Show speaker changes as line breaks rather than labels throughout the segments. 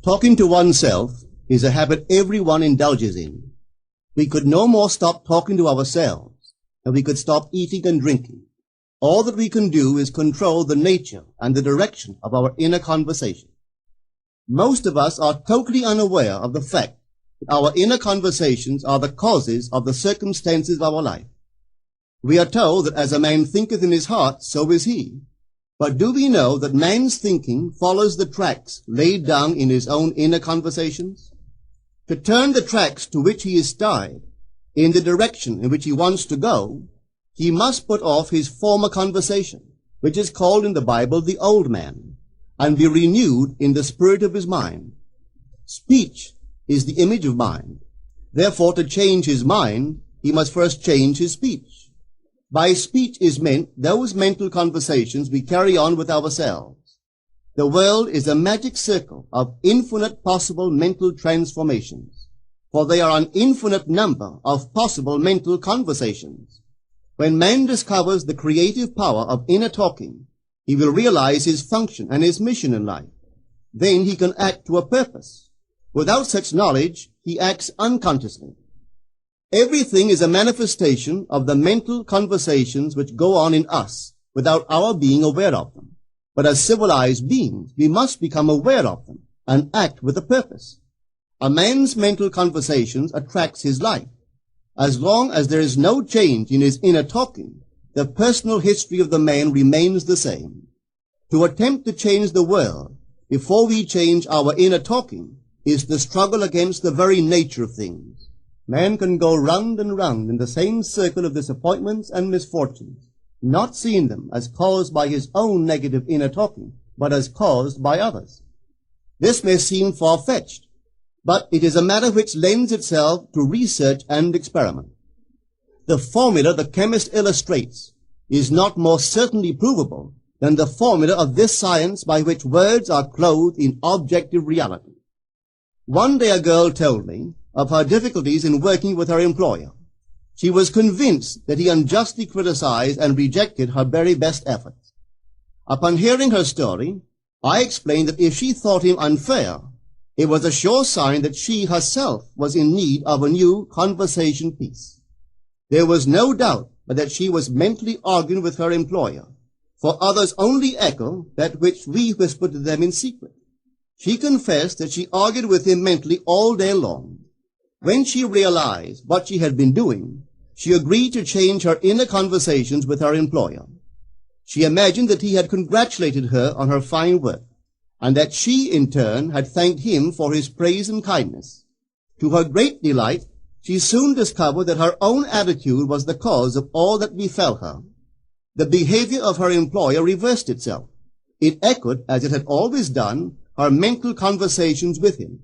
Talking to oneself is a habit everyone indulges in. We could no more stop talking to ourselves than we could stop eating and drinking. All that we can do is control the nature and the direction of our inner conversation. Most of us are totally unaware of the fact that our inner conversations are the causes of the circumstances of our life. We are told that as a man thinketh in his heart, so is he. But do we know that man's thinking follows the tracks laid down in his own inner conversations? To turn the tracks to which he is tied in the direction in which he wants to go, he must put off his former conversation, which is called in the Bible the old man, and be renewed in the spirit of his mind. Speech is the image of mind. Therefore, to change his mind, he must first change his speech. By speech is meant those mental conversations we carry on with ourselves. The world is a magic circle of infinite possible mental transformations, for there are an infinite number of possible mental conversations. When man discovers the creative power of inner talking, he will realize his function and his mission in life. Then he can act to a purpose. Without such knowledge, he acts unconsciously. Everything is a manifestation of the mental conversations which go on in us without our being aware of them. But as civilized beings, we must become aware of them and act with a purpose. A man's mental conversations attracts his life. As long as there is no change in his inner talking, the personal history of the man remains the same. To attempt to change the world before we change our inner talking is the struggle against the very nature of things. Man can go round and round in the same circle of disappointments and misfortunes, not seeing them as caused by his own negative inner talking, but as caused by others. This may seem far-fetched, but it is a matter which lends itself to research and experiment. The formula the chemist illustrates is not more certainly provable than the formula of this science by which words are clothed in objective reality. One day a girl told me of her difficulties in working with her employer. She was convinced that he unjustly criticized and rejected her very best efforts. Upon hearing her story, I explained that if she thought him unfair, it was a sure sign that she herself was in need of a new conversation piece. There was no doubt but that she was mentally arguing with her employer, for others only echo that which we whisper to them in secret. She confessed that she argued with him mentally all day long. When she realized what she had been doing, she agreed to change her inner conversations with her employer. She imagined that he had congratulated her on her fine work, and that she, in turn, had thanked him for his praise and kindness. To her great delight, she soon discovered that her own attitude was the cause of all that befell her. The behavior of her employer reversed itself. It echoed, as it had always done, her mental conversations with him.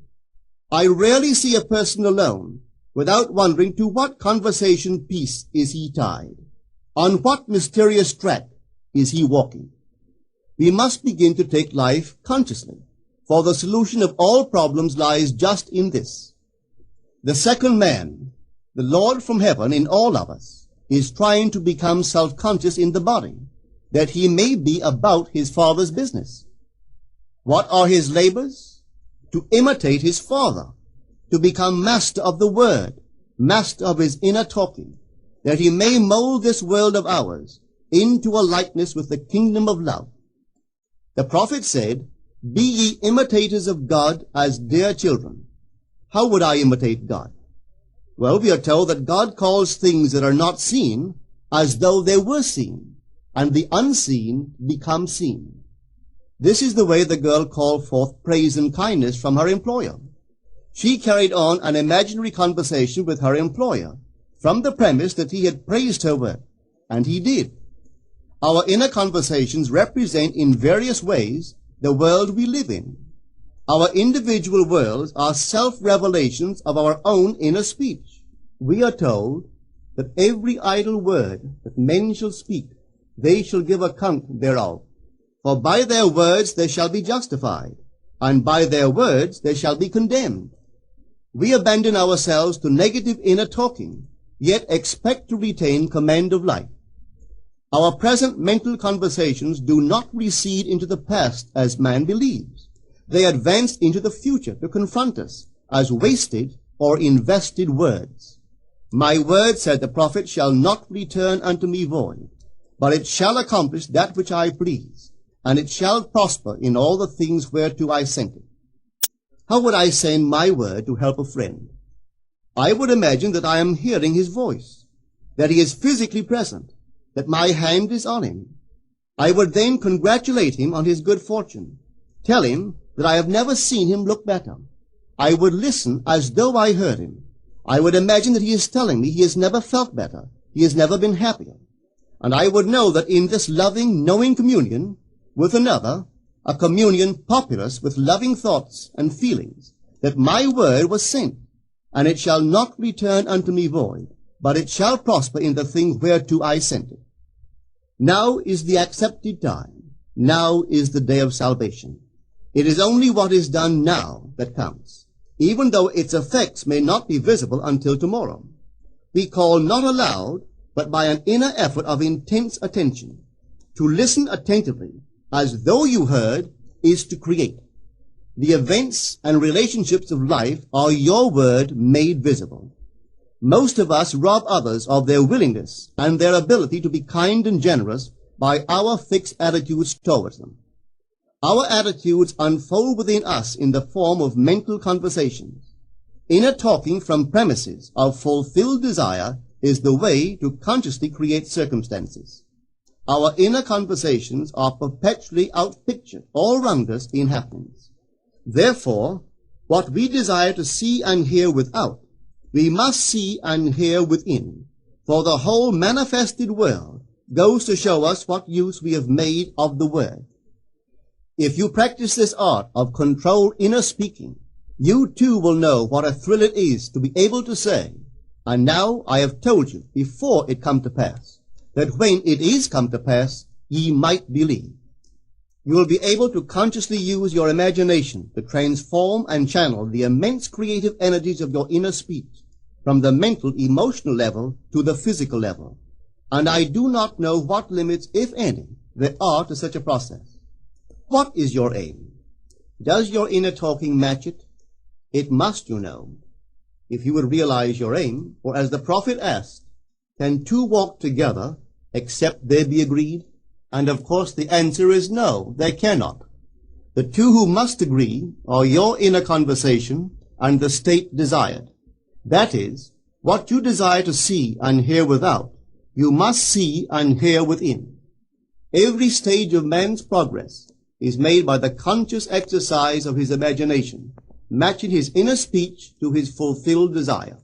I rarely see a person alone without wondering to what conversation piece is he tied. On what mysterious track is he walking? We must begin to take life consciously, for the solution of all problems lies just in this. The second man, the Lord from heaven in all of us, is trying to become self-conscious in the body, that he may be about his Father's business. What are his labors? To imitate his Father, to become master of the Word, master of his inner talking, that he may mold this world of ours into a likeness with the kingdom of love. The prophet said, "Be ye imitators of God as dear children." How would I imitate God? Well, we are told that God calls things that are not seen as though they were seen, and the unseen become seen. This is the way the girl called forth praise and kindness from her employer. She carried on an imaginary conversation with her employer from the premise that he had praised her work, and he did. Our inner conversations represent in various ways the world we live in. Our individual worlds are self-revelations of our own inner speech. We are told that every idle word that men shall speak, they shall give account thereof. For by their words they shall be justified, and by their words they shall be condemned. We abandon ourselves to negative inner talking, yet expect to retain command of life. Our present mental conversations do not recede into the past as man believes, They advanced into the future to confront us as wasted or invested words. My word, said the prophet, shall not return unto me void, but it shall accomplish that which I please, and it shall prosper in all the things whereto I sent it. How would I send my word to help a friend? I would imagine that I am hearing his voice, that he is physically present, that my hand is on him. I would then congratulate him on his good fortune, tell him that I have never seen him look better. I would listen as though I heard him. I would imagine that he is telling me he has never felt better, he has never been happier. And I would know that in this loving, knowing communion with another, a communion populous with loving thoughts and feelings, that my word was sent, and it shall not return unto me void, but it shall prosper in the thing whereto I sent it. Now is the accepted time. Now is the day of salvation. It is only what is done now that counts, even though its effects may not be visible until tomorrow. We call not aloud, but by an inner effort of intense attention. To listen attentively, as though you heard, is to create. The events and relationships of life are your word made visible. Most of us rob others of their willingness and their ability to be kind and generous by our fixed attitudes towards them. Our attitudes unfold within us in the form of mental conversations. Inner talking from premises of fulfilled desire is the way to consciously create circumstances. Our inner conversations are perpetually outpictured all round us in happenings. Therefore, what we desire to see and hear without, we must see and hear within, for the whole manifested world goes to show us what use we have made of the word. If you practice this art of controlled inner speaking, you too will know what a thrill it is to be able to say, and now I have told you before it come to pass, that when it is come to pass, ye might believe. You will be able to consciously use your imagination to transform and channel the immense creative energies of your inner speech from the mental, emotional level to the physical level. And I do not know what limits, if any, there are to such a process. What is your aim? Does your inner talking match it? It must, you know. If you would realize your aim, or as the prophet asked, can two walk together except they be agreed? And of course the answer is no, they cannot. The two who must agree are your inner conversation and the state desired. That is, what you desire to see and hear without, you must see and hear within. Every stage of man's progress is made by the conscious exercise of his imagination, matching his inner speech to his fulfilled desire.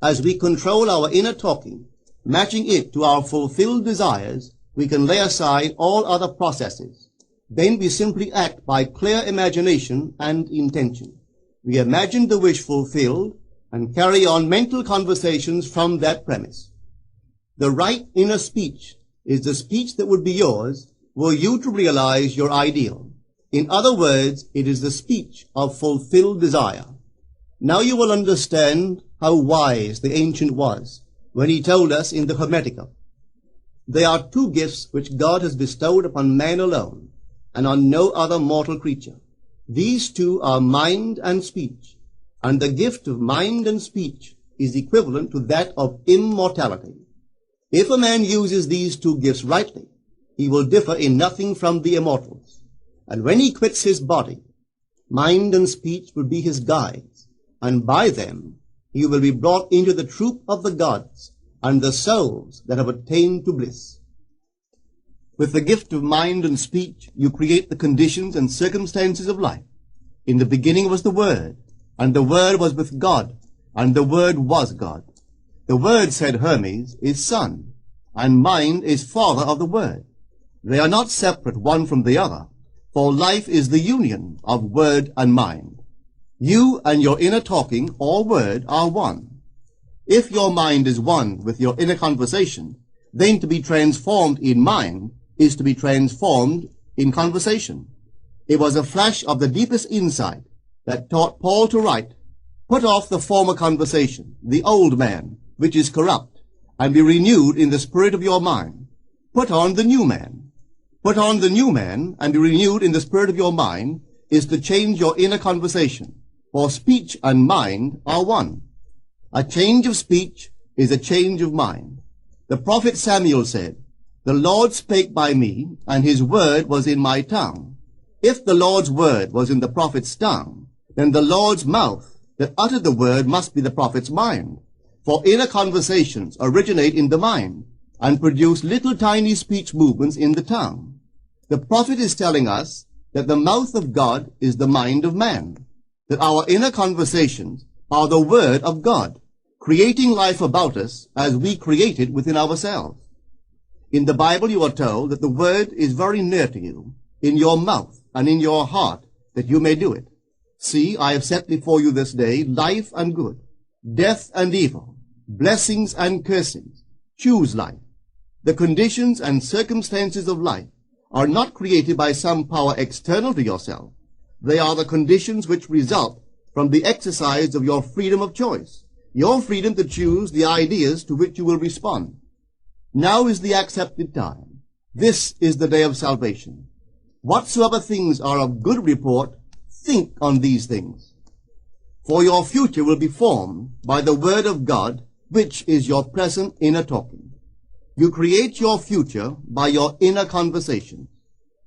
As we control our inner talking, matching it to our fulfilled desires, we can lay aside all other processes. Then we simply act by clear imagination and intention. We imagine the wish fulfilled and carry on mental conversations from that premise. The right inner speech is the speech that would be yours were you to realize your ideal. In other words, it is the speech of fulfilled desire. Now you will understand how wise the ancient was when he told us in the Hermetica, there are two gifts which God has bestowed upon man alone and on no other mortal creature. These two are mind and speech, and the gift of mind and speech is equivalent to that of immortality. If a man uses these two gifts rightly, he will differ in nothing from the immortals. And when he quits his body, mind and speech will be his guides, and by them he will be brought into the troop of the gods and the souls that have attained to bliss. With the gift of mind and speech, you create the conditions and circumstances of life. In the beginning was the Word, and the Word was with God, and the Word was God. The Word, said Hermes, is Son, and mind is Father of the Word. They are not separate one from the other, for life is the union of word and mind. You and your inner talking or word are one. If your mind is one with your inner conversation, then to be transformed in mind is to be transformed in conversation. It was a flash of the deepest insight that taught Paul to write, put off the former conversation, the old man, which is corrupt, and be renewed in the spirit of your mind. Put on the new man. Put on the new man and be renewed in the spirit of your mind, is to change your inner conversation, for speech and mind are one. A change of speech is a change of mind. The prophet Samuel said, "The Lord spake by me, and his word was in my tongue." If the Lord's word was in the prophet's tongue, then the Lord's mouth that uttered the word must be the prophet's mind. For inner conversations originate in the mind and produce little tiny speech movements in the tongue. The prophet is telling us that the mouth of God is the mind of man, that our inner conversations are the word of God, creating life about us as we create it within ourselves. In the Bible you are told that the word is very near to you, in your mouth and in your heart, that you may do it. See, I have set before you this day life and good, death and evil, blessings and cursings. Choose life. The conditions and circumstances of life are not created by some power external to yourself. They are the conditions which result from the exercise of your freedom of choice, your freedom to choose the ideas to which you will respond. Now is the accepted time. This is the day of salvation. Whatsoever things are of good report, think on these things. For your future will be formed by the word of God, which is your present inner talking. You create your future by your inner conversation.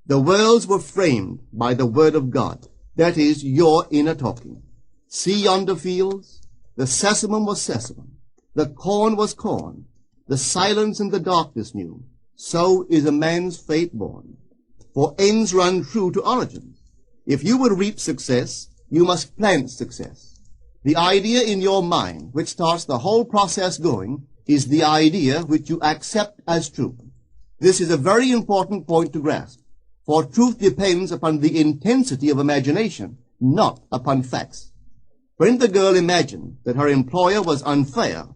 The worlds were framed by the word of God, that is, your inner talking. See yonder fields? The sesamum was sesamum, the corn was corn, the silence and the darkness knew. So is a man's fate born. For ends run true to origins. If you would reap success, you must plant success. The idea in your mind, which starts the whole process going, is the idea which you accept as true. This is a very important point to grasp, for truth depends upon the intensity of imagination, not upon facts. When the girl imagined that her employer was unfair,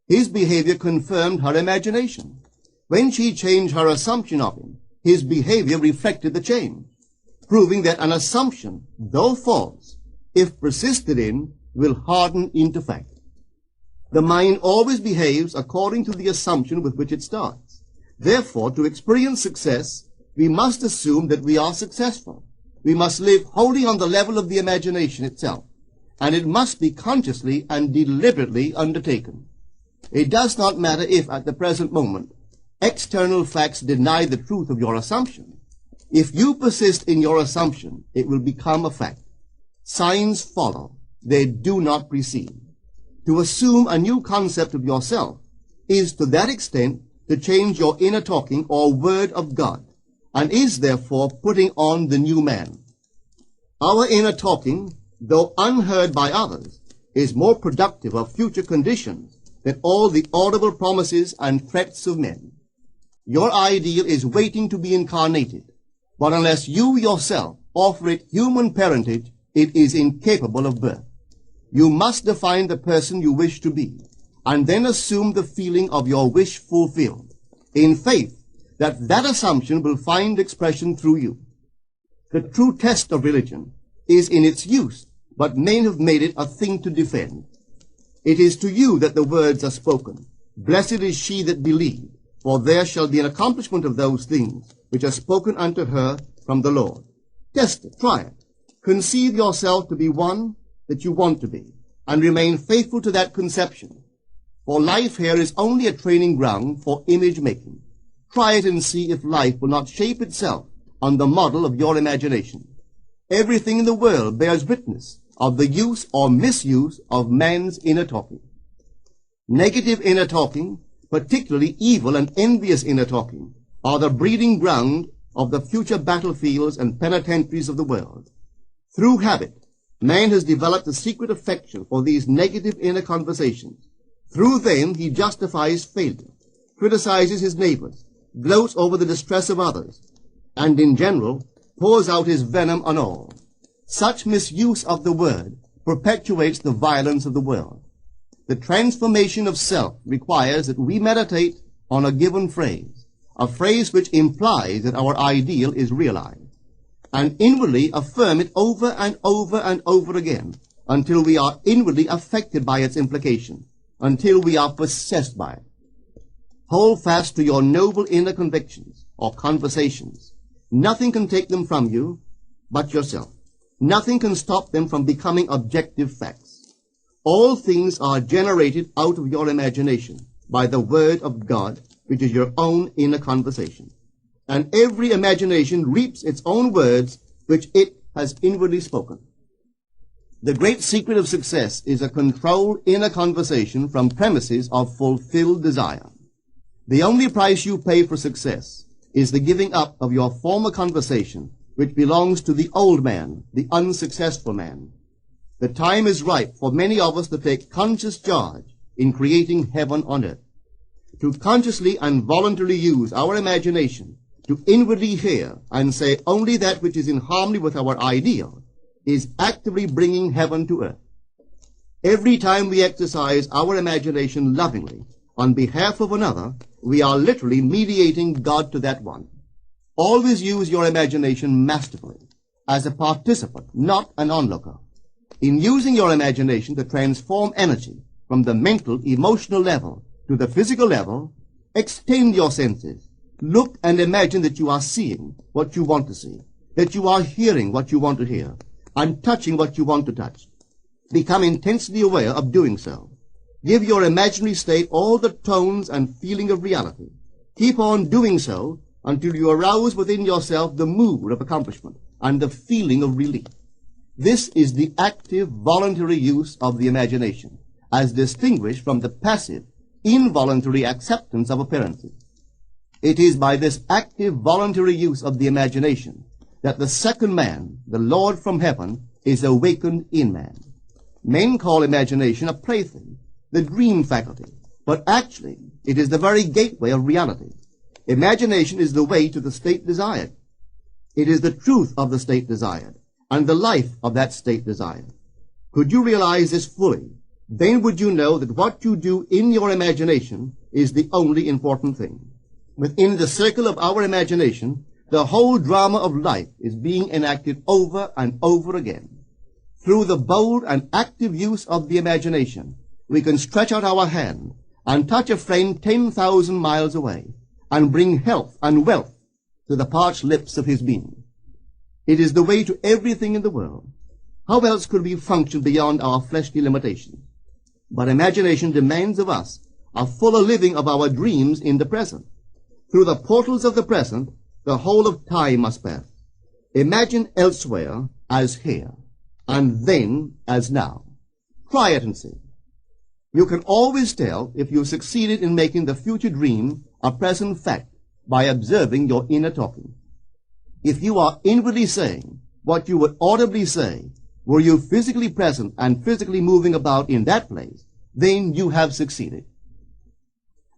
his behavior confirmed her imagination. When she changed her assumption of him, his behavior reflected the change, proving that an assumption, though false, if persisted in, will harden into fact. The mind always behaves according to the assumption with which it starts. Therefore, to experience success, we must assume that we are successful. We must live wholly on the level of the imagination itself, and it must be consciously and deliberately undertaken. It does not matter if, at the present moment, external facts deny the truth of your assumption. If you persist in your assumption, it will become a fact. Signs follow. They do not precede. To assume a new concept of yourself is to that extent to change your inner talking or word of God, and is therefore putting on the new man. Our inner talking, though unheard by others, is more productive of future conditions than all the audible promises and threats of men. Your ideal is waiting to be incarnated, but unless you yourself offer it human parentage, it is incapable of birth. You must define the person you wish to be, and then assume the feeling of your wish fulfilled, in faith that that assumption will find expression through you. The true test of religion is in its use, but men have made it a thing to defend. It is to you that the words are spoken. Blessed is she that believed, for there shall be an accomplishment of those things which are spoken unto her from the Lord. Test it, try it. Conceive yourself to be one that you want to be, and remain faithful to that conception. For life here is only a training ground for image making. Try it and see if life will not shape itself on the model of your imagination. Everything in the world bears witness of the use or misuse of man's inner talking. Negative inner talking, particularly evil and envious inner talking, are the breeding ground of the future battlefields and penitentiaries of the world. Through habit, man has developed a secret affection for these negative inner conversations. Through them he justifies failure, criticizes his neighbors, gloats over the distress of others, and in general pours out his venom on all. Such misuse of the word perpetuates the violence of the world. The transformation of self requires that we meditate on a given phrase, a phrase which implies that our ideal is realized, and inwardly affirm it over and over and over again until we are inwardly affected by its implication, until we are possessed by it. Hold fast to your noble inner convictions or conversations. Nothing can take them from you but yourself. Nothing can stop them from becoming objective facts. All things are generated out of your imagination by the Word of God, which is your own inner conversation. And every imagination reaps its own words, which it has inwardly spoken. The great secret of success is a controlled inner conversation from premises of fulfilled desire. The only price you pay for success is the giving up of your former conversation, which belongs to the old man, the unsuccessful man. The time is ripe for many of us to take conscious charge in creating heaven on earth, to consciously and voluntarily use our imagination to inwardly hear and say only that which is in harmony with our ideal is actively bringing heaven to earth. Every time we exercise our imagination lovingly on behalf of another, we are literally mediating God to that one. Always use your imagination masterfully as a participant, not an onlooker. In using your imagination to transform energy from the mental, emotional level to the physical level, extend your senses. Look and imagine that you are seeing what you want to see, that you are hearing what you want to hear, and touching what you want to touch. Become intensely aware of doing so. Give your imaginary state all the tones and feeling of reality. Keep on doing so until you arouse within yourself the mood of accomplishment and the feeling of relief. This is the active, voluntary use of the imagination, as distinguished from the passive, involuntary acceptance of appearances. It is by this active, voluntary use of the imagination that the second man, the Lord from heaven, is awakened in man. Men call imagination a plaything, the dream faculty, but actually it is the very gateway of reality. Imagination is the way to the state desired. It is the truth of the state desired, and the life of that state desired. Could you realize this fully, then would you know that what you do in your imagination is the only important thing. Within the circle of our imagination, the whole drama of life is being enacted over and over again. Through the bold and active use of the imagination, we can stretch out our hand and touch a friend 10,000 miles away and bring health and wealth to the parched lips of his being. It is the way to everything in the world. How else could we function beyond our fleshly limitations? But imagination demands of us a fuller living of our dreams in the present. Through the portals of the present, the whole of time must pass. Imagine elsewhere as here, and then as now. Try it and see. You can always tell if you succeeded in making the future dream a present fact by observing your inner talking. If you are inwardly saying what you would audibly say, were you physically present and physically moving about in that place, then you have succeeded.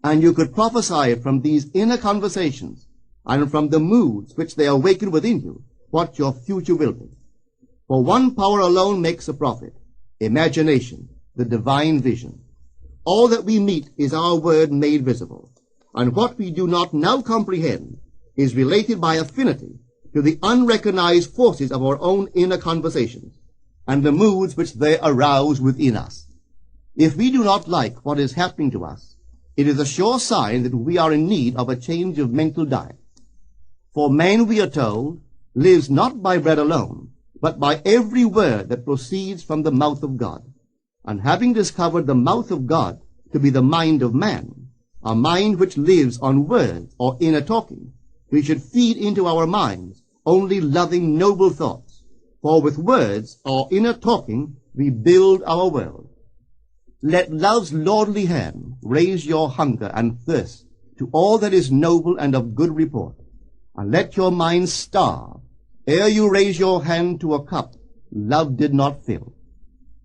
And you could prophesy it from these inner conversations and from the moods which they awaken within you, what your future will be. For one power alone makes a prophet, imagination, the divine vision. All that we meet is our word made visible, and what we do not now comprehend is related by affinity to the unrecognized forces of our own inner conversations and the moods which they arouse within us. If we do not like what is happening to us, it is a sure sign that we are in need of a change of mental diet. For man, we are told, lives not by bread alone, but by every word that proceeds from the mouth of God. And having discovered the mouth of God to be the mind of man, a mind which lives on words or inner talking, we should feed into our minds only loving, noble thoughts. For with words or inner talking, we build our world. Let love's lordly hand raise your hunger and thirst to all that is noble and of good report, and let your mind starve ere you raise your hand to a cup love did not fill,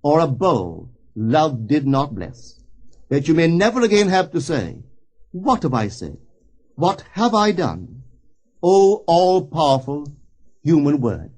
or a bowl love did not bless, that you may never again have to say, "What have I said? What have I done?" O all-powerful human word.